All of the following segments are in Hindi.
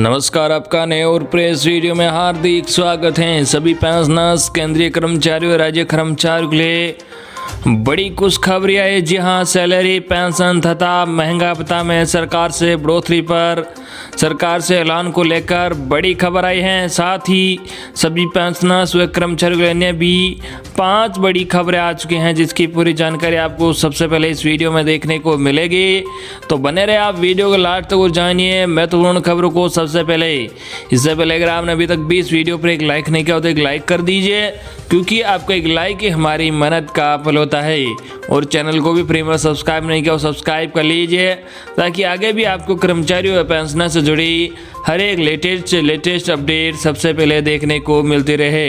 नमस्कार, आपका नए और प्रेस वीडियो में हार्दिक स्वागत है। सभी पेंशनर्स, केंद्रीय कर्मचारियों, राज्य कर्मचारियों के लिए बड़ी खुशखबरी है। जी हां, सैलरी, पेंशन तथा महंगा भत्ता में सरकार से बढ़ोतरी पर सरकार से ऐलान को लेकर बड़ी खबर आई है। साथ ही सभी पेंशनर्स व कर्मचारियों के लिए भी 5 बड़ी खबरें आ चुकी हैं, जिसकी पूरी जानकारी आपको सबसे पहले इस वीडियो में देखने को मिलेगी। तो बने रहे आप वीडियो को लास्ट तक और जानिए महत्वपूर्ण खबरों को सबसे पहले। इससे पहले अगर आपने अभी तक भी इस वीडियो पर एक लाइक नहीं किया हो तो एक लाइक कर दीजिए, क्योंकि आपका एक लाइक ही हमारी मेहनत का फल होता है। और चैनल को भी फ्री में सब्सक्राइब नहीं किया हो सब्सक्राइब कर लीजिए, ताकि आगे भी आपको कर्मचारियों व पेंशनर से जुड़ी हर एक लेटेस्ट अपडेट सबसे पहले देखने को मिलती रहे।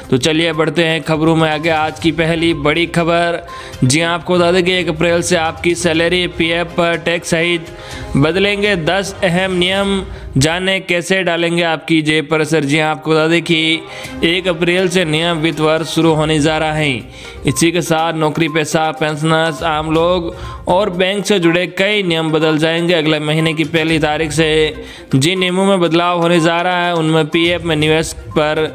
तो चलिए बढ़ते हैं खबरों में आगे। आज की पहली बड़ी खबर, जी आपको बता दें कि 1 अप्रैल से आपकी सैलरी, पीएफ पर टैक्स सहित बदलेंगे 10 अहम नियम। जाने कैसे डालेंगे आपकी जेब पर असर। जी आपको बता दें कि 1 अप्रैल से नया वित्त वर्ष शुरू होने जा रहा है। इसी के साथ नौकरी पेशा, पेंशनर्स, आम लोग और बैंक से जुड़े कई नियम बदल जाएंगे। अगले महीने की पहली तारीख से जिन नियमों में बदलाव होने जा रहा है उनमें पीएफ में निवेश पर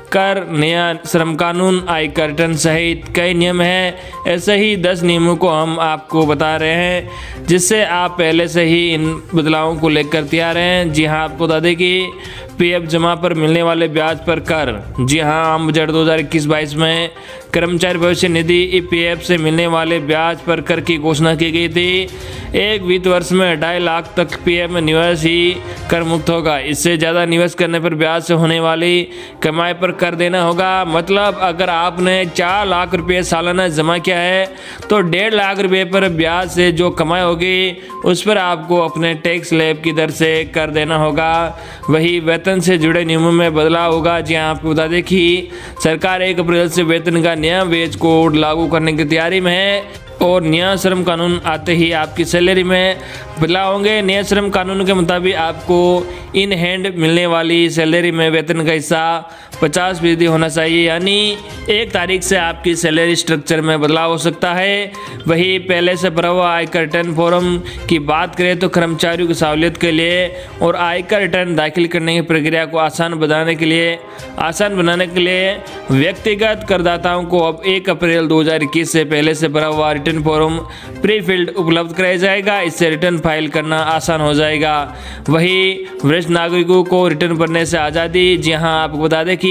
कर, नया श्रम कानून, आयकर रिटर्न सहित कई नियम हैं। ऐसे ही 10 नियमों को हम आपको बता रहे हैं, जिससे आप पहले से ही इन बदलावों को लेकर तैयार हैं। जी हाँ, आपको बता दें कि पीएफ जमा पर मिलने वाले ब्याज पर कर। जी हाँ, आम बजट 2021-22 में कर्मचारी भविष्य निधि ईपीएफ से मिलने वाले ब्याज पर कर की घोषणा की गई थी। एक वित्त वर्ष में 2.5 लाख तक पीएफ में निवेश ही कर मुक्त होगा। इससे ज़्यादा निवेश करने पर ब्याज से होने वाली कमाई पर कर देना होगा। मतलब अगर आपने 4 लाख रुपये सालाना जमा किया है तो 1.5 लाख रुपये पर ब्याज से जो कमाई होगी उस पर आपको अपने टैक्स स्लैब की दर से कर देना होगा। वही वेतन से जुड़े नियमों में बदलाव होगा। जी हाँ, आपको बता दें कि सरकार 1 अप्रैल से वेतन का नया वेज कोड लागू करने की तैयारी में है और नया श्रम कानून आते ही आपकी सैलरी में बदलाव होंगे। नए श्रम कानून के मुताबिक आपको इन हैंड मिलने वाली सैलरी में वेतन का हिस्सा 50% होना चाहिए, यानी 1 तारीख से आपकी सैलरी स्ट्रक्चर में बदलाव हो सकता है। वही पहले से भरा हुआ आयकर रिटर्न फॉर्म की बात करें तो कर्मचारियों की सहूलियत के लिए और आयकर रिटर्न दाखिल करने की प्रक्रिया को आसान बनाने के लिए व्यक्तिगत करदाताओं को अब 1 अप्रैल 2021 से पहले से भरा हुआ रिटर्न फॉर्म प्री फिल्ड उपलब्ध कराया जाएगा। इससे रिटर्न फाइल करना आसान हो जाएगा। वही वरिष्ठ नागरिकों को रिटर्न भरने से आज़ादी। जी हाँ, आपको बता दें कि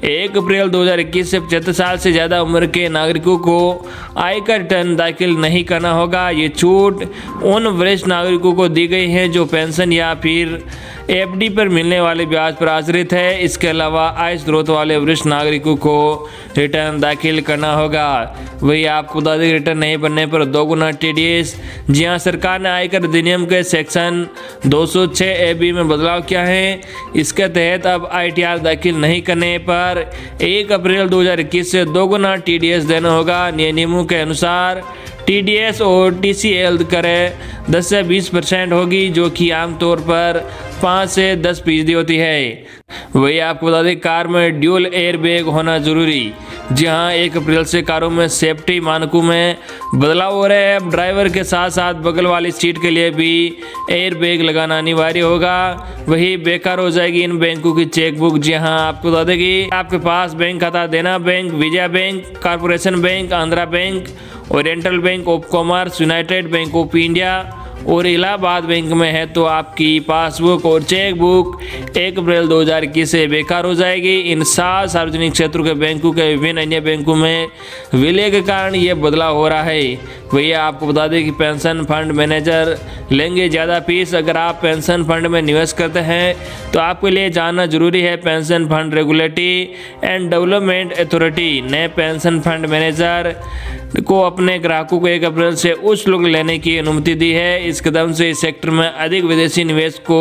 1 अप्रैल 2021 से 75 साल से ज़्यादा उम्र के नागरिकों को आयकर रिटर्न दाखिल नहीं करना होगा। ये छूट उन वरिष्ठ नागरिकों को दी गई है जो पेंशन या फिर एफडी पर मिलने वाले ब्याज पर आश्रित है। इसके अलावा आय स्रोत वाले वरिष्ठ नागरिकों को रिटर्न दाखिल करना होगा। वही आपको बता दें रिटर्न नहीं बनने पर 2 गुना टीडीएस। जी हाँ, सरकार ने आयकर अधिनियम के सेक्शन 206 AB में बदलाव किया है। इसके तहत अब आईटीआर दाखिल नहीं करने पर 1 अप्रैल 2021 से 2 गुना टीडीएस देना होगा। नए नियमों के अनुसार टीडीएस और टीसीएल करें 10 से 20% होगी, जो कि आमतौर पर 5 से 10% होती है। वही आपको बता दें कार में ड्यूल एयर बैग होना जरूरी। जी हाँ, 1 अप्रैल से कारों में सेफ्टी मानकों में बदलाव हो रहे हैं। अब ड्राइवर के साथ साथ बगल वाली सीट के लिए भी एयर बैग लगाना अनिवार्य होगा। वही बेकार हो जाएगी इन बैंकों की चेकबुक। जी हाँ, आपको बता दें कि आपके पास बैंक खाता, देना bank, Vijaya bank, corporation bank, Andhra bank, oriental bank of commerce, United bank of India और इलाहाबाद बैंक में है तो आपकी पासबुक और चेकबुक 1 अप्रैल 2021 से बेकार हो जाएगी। इन 7 सार्वजनिक क्षेत्र के बैंकों के विभिन्न अन्य बैंकों में विलय के कारण ये बदलाव हो रहा है। भैया आपको बता दें कि पेंशन फंड मैनेजर लेंगे ज़्यादा फीस। अगर आप पेंशन फंड में निवेश करते हैं तो आपके लिए जानना जरूरी है। Pension fund regulatory and development authority ने पेंशन फंड मैनेजर को अपने ग्राहकों को 1 अप्रैल से उच्च शुल्क लेने की अनुमति दी है। इस कदम से इस सेक्टर में अधिक विदेशी निवेश को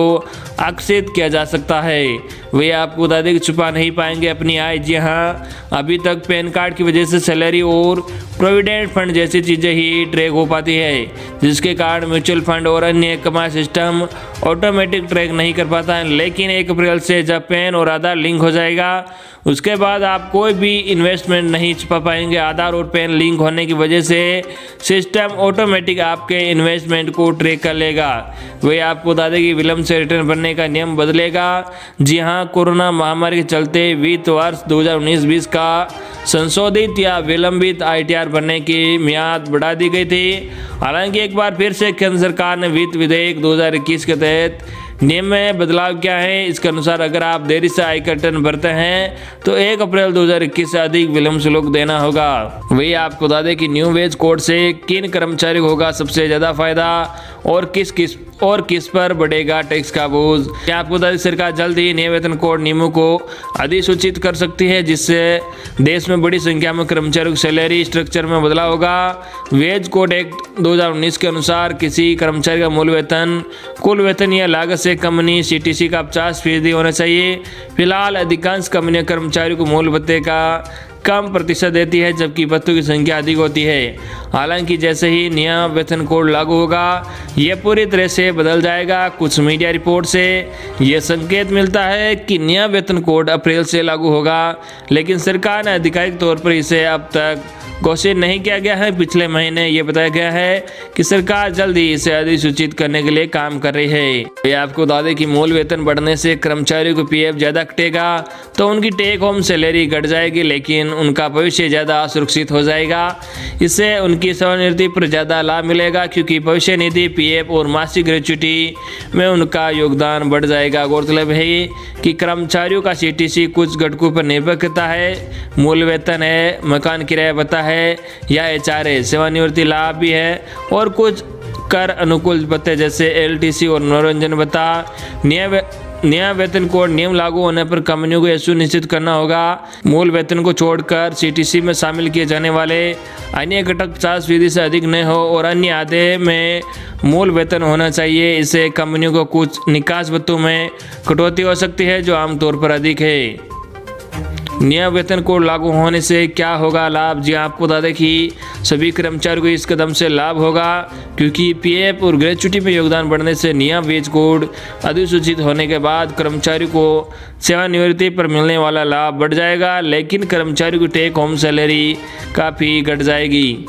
आकर्षित किया जा सकता है। वे आपको बता दें कि छुपा नहीं पाएंगे अपनी आय। जी हाँ, अभी तक पैन कार्ड की वजह से सैलरी और प्रोविडेंट फंड जैसी चीज़ें ही ट्रैक हो पाती है, जिसके कारण म्यूचुअल फंड और अन्य कमाई सिस्टम ऑटोमेटिक ट्रैक नहीं कर पाता है। लेकिन 1 अप्रैल से जब पैन और आधार लिंक हो जाएगा उसके बाद आप कोई भी इन्वेस्टमेंट नहीं छुपा पाएंगे। आधार और पैन लिंक होने की वजह से सिस्टम ऑटोमेटिक आपके इन्वेस्टमेंट को ट्रैक कर लेगा। वही आपको बता दें कि विलंब से रिटर्न भरने का नियम बदलेगा। जी हाँ, कोरोना महामारी के चलते वित्त वर्ष 2019-20 का संशोधित या विलंबित ITR भरने की मियाद बढ़ा दी गई थी। हालांकि एक बार फिर से केंद्र सरकार ने वित्त विधेयक 2021 के तहत नियम में बदलाव किया है। इसके अनुसार अगर आप देरी से आयकर रिटर्न भरते हैं तो 1 अप्रैल 2021 से अधिक विलंब शुल्क देना होगा। वही आपको बता दें कि न्यू वेज कोड से किन कर्मचारियों को होगा सबसे ज़्यादा फायदा और किस पर बढ़ेगा टैक्स का बोझ। आपको बता दें सरकार जल्द ही नए वेतन कोड नियमों को अधिसूचित कर सकती है, जिससे देश में बड़ी संख्या में कर्मचारियों की सैलरी स्ट्रक्चर में बदलाव होगा। वेज कोड एक्ट 2019 के अनुसार किसी कर्मचारी का मूल वेतन कुल वेतन या लागत से कंपनी CTC का 50% होना चाहिए। फिलहाल अधिकांश कंपनियां कर्मचारियों को मूल भत्ते का कम प्रतिशत देती है, जबकि भत्तों की संख्या अधिक होती है। हालांकि जैसे ही नया वेतन कोड लागू होगा यह पूरी तरह से बदल जाएगा। कुछ मीडिया रिपोर्ट से यह संकेत मिलता है कि नया वेतन कोड अप्रैल से लागू होगा, लेकिन सरकार ने आधिकारिक तौर पर इसे अब तक घोषित नहीं किया गया है। पिछले महीने ये बताया गया है कि सरकार जल्द ही इसे अधिसूचित करने के लिए काम कर रही है। ये आपको बता दें कि मूल वेतन बढ़ने से कर्मचारियों को PF ज़्यादा कटेगा तो उनकी टेक होम सैलरी घट जाएगी, लेकिन उनका भविष्य ज़्यादा सुरक्षित हो जाएगा। इससे उनकी सेवानिवृत्ति पर ज़्यादा लाभ मिलेगा, क्योंकि भविष्य निधि, PF और मासिक ग्रेच्युटी में उनका योगदान बढ़ जाएगा। गौरतलब है कि कर्मचारियों का CTC कुछ घटकों पर निर्भर करता है। मूल वेतन है, मकान किराया भत्ता है या HRA, सेवानिवृत्ति लाभ भी है और कुछ कर अनुकूल भत्ते जैसे LTC और मनोरंजन भत्ता। नया वेतन कोड नियम लागू होने पर कंपनियों को यह सुनिश्चित करना होगा मूल वेतन को छोड़कर CTC में शामिल किए जाने वाले अन्य घटक 50% से अधिक न हो और अन्य आधे में मूल वेतन होना चाहिए। इससे कंपनियों को कुछ निकास भत्तों में कटौती हो सकती है, जो आमतौर पर अधिक है। नया वेतन कोड लागू होने से क्या होगा लाभ? जी आपको बता दें कि सभी कर्मचारियों को इस कदम से लाभ होगा, क्योंकि PF और ग्रेच्युटी में योगदान बढ़ने से नया वेज कोड अधिसूचित होने के बाद कर्मचारियों को सेवानिवृत्ति पर मिलने वाला लाभ बढ़ जाएगा, लेकिन कर्मचारियों की टेक होम सैलरी काफ़ी घट जाएगी।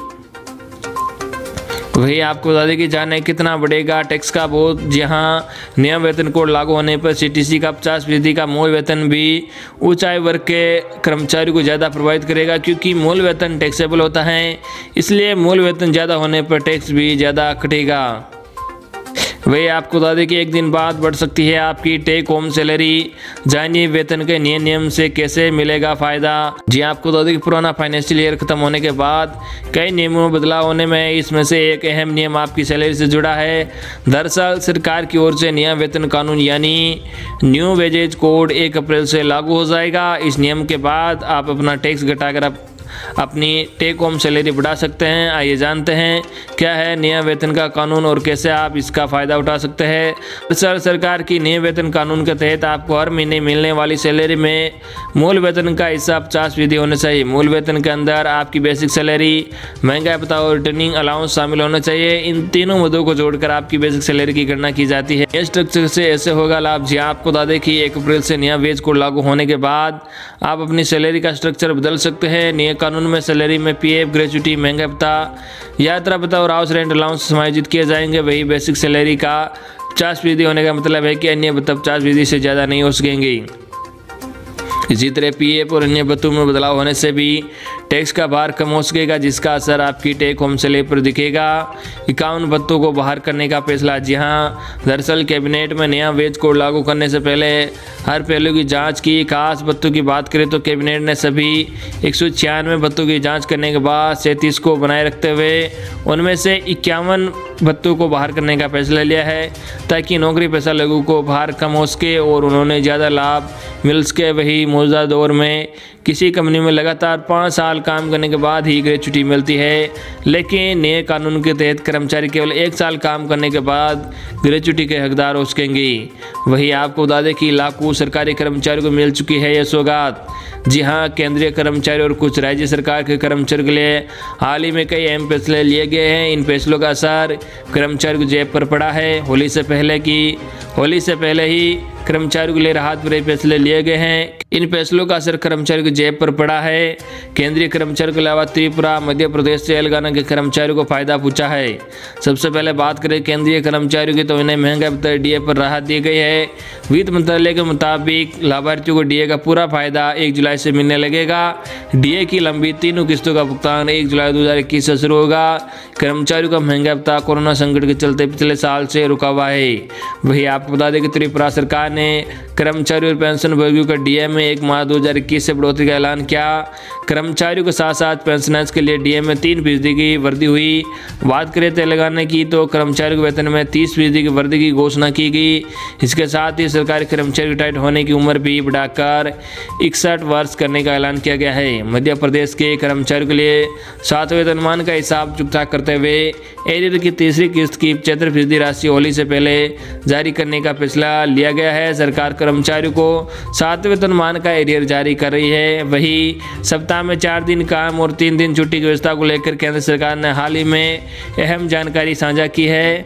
वही आपको बता दें कि जाने कितना बढ़ेगा टैक्स का बोझ। जहाँ नया वेतन कोड लागू होने पर CTC का 50% का मूल वेतन भी उच्च आय वर्ग के कर्मचारियों को ज़्यादा प्रभावित करेगा, क्योंकि मूल वेतन टैक्सेबल होता है, इसलिए मूल वेतन ज़्यादा होने पर टैक्स भी ज़्यादा कटेगा। वही आपको बता दें कि एक दिन बाद बढ़ सकती है आपकी टेक होम सैलरी। जानिए वेतन के नए नियम से कैसे मिलेगा फ़ायदा। जी आपको बता दें कि पुराना फाइनेंशियल ईयर खत्म होने के बाद कई नियमों में बदलाव होने में इसमें से एक अहम नियम आपकी सैलरी से जुड़ा है। दरअसल सरकार की ओर से नया वेतन कानून यानी न्यू वेजेज कोड 1 अप्रैल से लागू हो जाएगा। इस नियम के बाद आप अपना टैक्स घटाकर अपनी टेक होम सैलरी बढ़ा सकते हैं। आइए जानते हैं क्या है नया वेतन का कानून और कैसे आप इसका फ़ायदा उठा सकते हैं। दरअसल सरकार की नए वेतन कानून के तहत आपको हर महीने मिलने वाली सैलरी में मूल वेतन का हिस्सा 50% होना चाहिए। मूल वेतन के अंदर आपकी बेसिक सैलरी, महंगाई भत्ता और रिटर्निंग अलाउंस शामिल होना चाहिए। इन तीनों मुद्दों को जोड़कर आपकी बेसिक सैलरी की गणना की जाती है। इस स्ट्रक्चर से ऐसे होगा लाभ। जी आपको बता दें कि 1 अप्रैल से नया वेज कोड लागू होने के बाद आप अपनी सैलरी का स्ट्रक्चर बदल सकते हैं। नए कानून में सैलरी में PF, ग्रेच्युटी, महंगाई भत्ता, यात्रा भत्ता और हाउस रेंट अलाउंस समायोजित किए जाएंगे। वही बेसिक सैलरी का 50% होने का मतलब है कि अन्य भत्ता 50% से ज़्यादा नहीं हो सकेंगे। इसी तरह PF और अन्य भत्तों में बदलाव होने से भी टैक्स का भार कम हो सकेगा, जिसका असर आपकी टेक होम सैलरी पर दिखेगा। 51 भत्तों को बाहर करने का फैसला। जी हाँ, दरअसल कैबिनेट में नया वेज कोड लागू करने से पहले हर पहलू की जांच की। खास भत्तों की बात करें तो कैबिनेट ने सभी 196 भत्तों की जांच करने के बाद 37 को बनाए रखते हुए उनमें से 51 भत्तों को बाहर करने का फैसला लिया है, ताकि नौकरी पेशा लोगों को भार कम हो सके और उन्होंने ज़्यादा लाभ मिल सके। वही मौजूदा दौर में किसी कंपनी में लगातार 5 साल काम करने के बाद ही ग्रेच्युटी मिलती है, लेकिन नए कानून के तहत कर्मचारी केवल 1 साल काम करने के बाद ग्रेच्युटी के हकदार हो सकेंगे। वही आपको बता दें कि लाखों सरकारी कर्मचारियों को मिल चुकी है यह सौगात। जी हाँ, केंद्रीय कर्मचारी और कुछ राज्य सरकार के कर्मचारियों के लिए हाल ही में कई अहम फैसले लिए गए हैं। इन फैसलों का असर कर्मचारियों की जेब पर पड़ा है। होली से पहले ही कर्मचारियों के लिए राहत भरे फैसले लिए गए हैं। इन फैसलों का असर कर्मचारियों की जेब पर पड़ा है। केंद्रीय कर्मचारियों के अलावा त्रिपुरा, मध्य प्रदेश, तेलंगाना के कर्मचारियों को फायदा पहुंचा है। सबसे पहले बात करें केंद्रीय कर्मचारियों की, तो इन्हें महंगाई भत्ते डीए पर राहत दी गई है। वित्त मंत्रालय के मुताबिक लाभार्थियों को डीए का पूरा फायदा 1 जुलाई से मिलने लगेगा। डीए की लंबी 3 किस्तों का भुगतान 1 जुलाई 2021 से शुरू होगा। कर्मचारियों का महंगाई भत्ता कोरोना संकट के चलते पिछले साल से रुका हुआ है। वही आपको बता दें कि त्रिपुरा सरकार ने कर्मचारियों और पेंशन भोगियों का डीए में 1 मार्च 2021 से बढ़ोतरी का ऐलान किया। कर्मचारियों के साथ साथ पेंशनर्स के लिए डीए में 3% की वृद्धि हुई। बात करें तेलंगाना की, तो कर्मचारियों के वेतन में 30% की वृद्धि की घोषणा की गई। इसके साथ ही सरकारी कर्मचारी रिटायर्ड होने की उम्र भी बढ़ाकर 61 वर्ष करने का ऐलान किया गया है। मध्य प्रदेश के कर्मचारियों के लिए 7वें वेतनमान का हिसाब चुकता करते हुए एरियर की तीसरी किस्त की 75% राशि होली से पहले जारी करने का फैसला लिया गया है। सरकार कर्मचारियों को 7वें वेतनमान का एरियर जारी कर रही है। वही सप्ताह में 4 दिन काम और 3 दिन छुट्टी की व्यवस्था को लेकर केंद्र सरकार ने हाल ही में अहम जानकारी साझा की है।